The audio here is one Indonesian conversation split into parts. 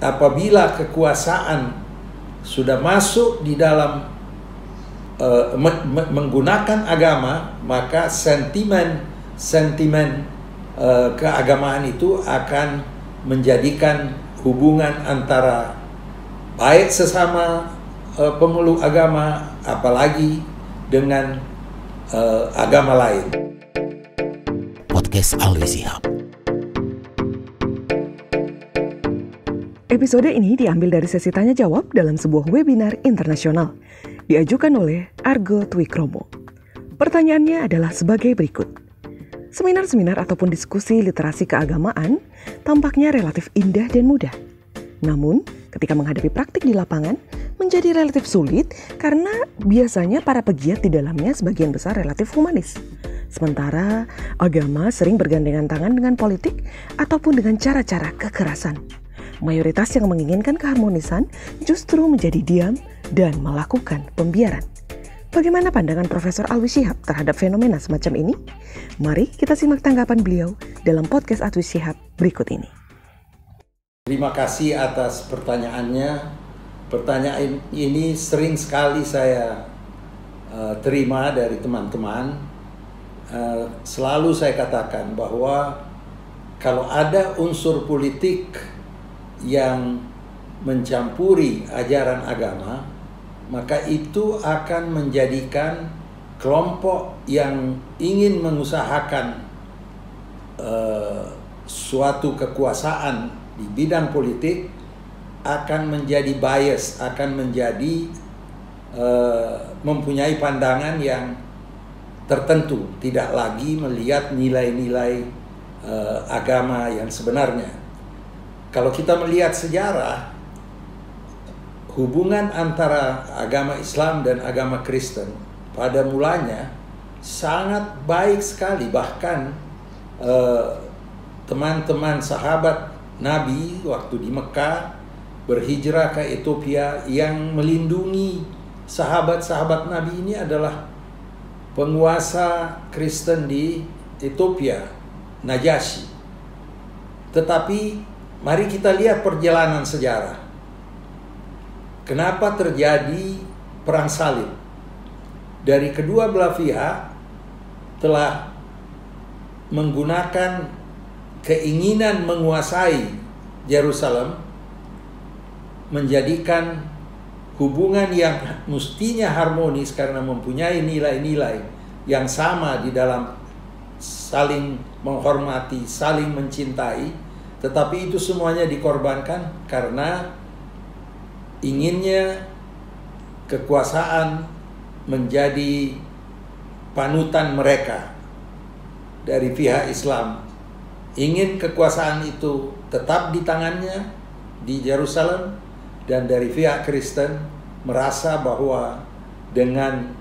apabila kekuasaan sudah masuk di dalam menggunakan agama, maka sentimen keagamaan itu akan menjadikan hubungan antara baik sesama pemeluk agama, apalagi dengan agama lain. Podcast Alwi Shihab. Episode ini diambil dari sesi tanya jawab dalam sebuah webinar internasional diajukan oleh Argo Twikromo. Pertanyaannya adalah sebagai berikut. Seminar-seminar ataupun diskusi literasi keagamaan tampaknya relatif indah dan mudah. Namun, ketika menghadapi praktik di lapangan menjadi relatif sulit karena biasanya para pegiat di dalamnya sebagian besar relatif humanis. Sementara agama sering bergandengan tangan dengan politik ataupun dengan cara-cara kekerasan. Mayoritas yang menginginkan keharmonisan justru menjadi diam dan melakukan pembiaran. Bagaimana pandangan Profesor Alwi Shihab terhadap fenomena semacam ini? Mari kita simak tanggapan beliau dalam podcast Alwi Shihab berikut ini. Terima kasih atas pertanyaannya. Pertanyaan ini sering sekali saya terima dari teman-teman. Selalu saya katakan bahwa kalau ada unsur politik yang mencampuri ajaran agama, maka itu akan menjadikan kelompok yang ingin mengusahakan suatu kekuasaan di bidang politik akan menjadi bias, akan menjadi mempunyai pandangan yang tertentu, tidak lagi melihat nilai-nilai agama yang sebenarnya. Kalau kita melihat sejarah, hubungan antara agama Islam dan agama Kristen pada mulanya sangat baik sekali. Bahkan teman-teman sahabat Nabi waktu di Mekah berhijrah ke Ethiopia, yang melindungi sahabat-sahabat Nabi ini adalah penguasa Kristen di Ethiopia, Najasyi. Tetapi mari kita lihat perjalanan sejarah. Kenapa terjadi perang salib? Dari kedua belah pihak telah menggunakan keinginan menguasai Yerusalem, menjadikan hubungan yang mestinya harmonis karena mempunyai nilai-nilai yang sama di dalam saling menghormati, saling mencintai, tetapi itu semuanya dikorbankan karena inginnya kekuasaan menjadi panutan mereka. Dari pihak Islam ingin kekuasaan itu tetap di tangannya di Yerusalem, dan dari pihak Kristen merasa bahwa dengan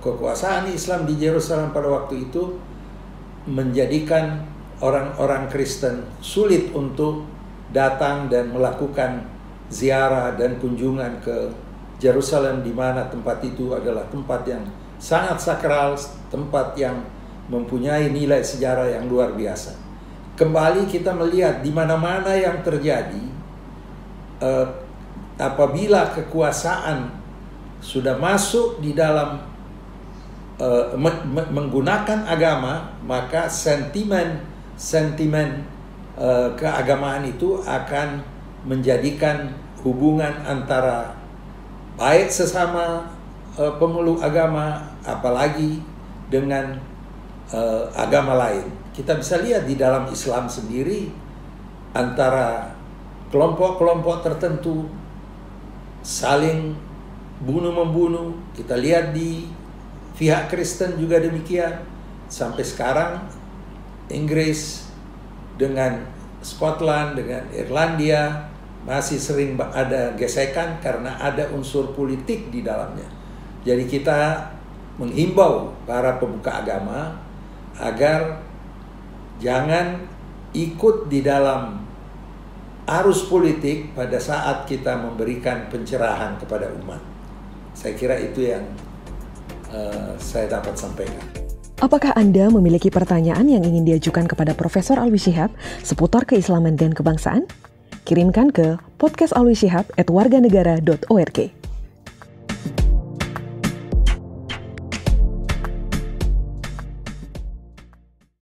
kekuasaan Islam di Yerusalem pada waktu itu menjadikan orang-orang Kristen sulit untuk datang dan melakukan ziarah dan kunjungan ke Yerusalem, di mana tempat itu adalah tempat yang sangat sakral, tempat yang mempunyai nilai sejarah yang luar biasa. Kembali kita melihat di mana-mana yang terjadi, apabila kekuasaan sudah masuk di dalam menggunakan agama, maka sentimen keagamaan itu akan menjadikan hubungan antara baik sesama pemeluk agama, apalagi dengan agama lain. Kita bisa lihat di dalam Islam sendiri, antara kelompok-kelompok tertentu saling bunuh-membunuh. Kita lihat di pihak Kristen juga demikian. Sampai sekarang Inggris dengan Scotland, dengan Irlandia masih sering ada gesekan karena ada unsur politik di dalamnya. Jadi kita menghimbau para pemuka agama agar jangan ikut di dalam arus politik pada saat kita memberikan pencerahan kepada umat. Saya kira itu yang saya dapat sampaikan. Apakah Anda memiliki pertanyaan yang ingin diajukan kepada Profesor Alwi Shihab seputar keislaman dan kebangsaan? Kirimkan ke podcasalwisyihab@warganegara.org.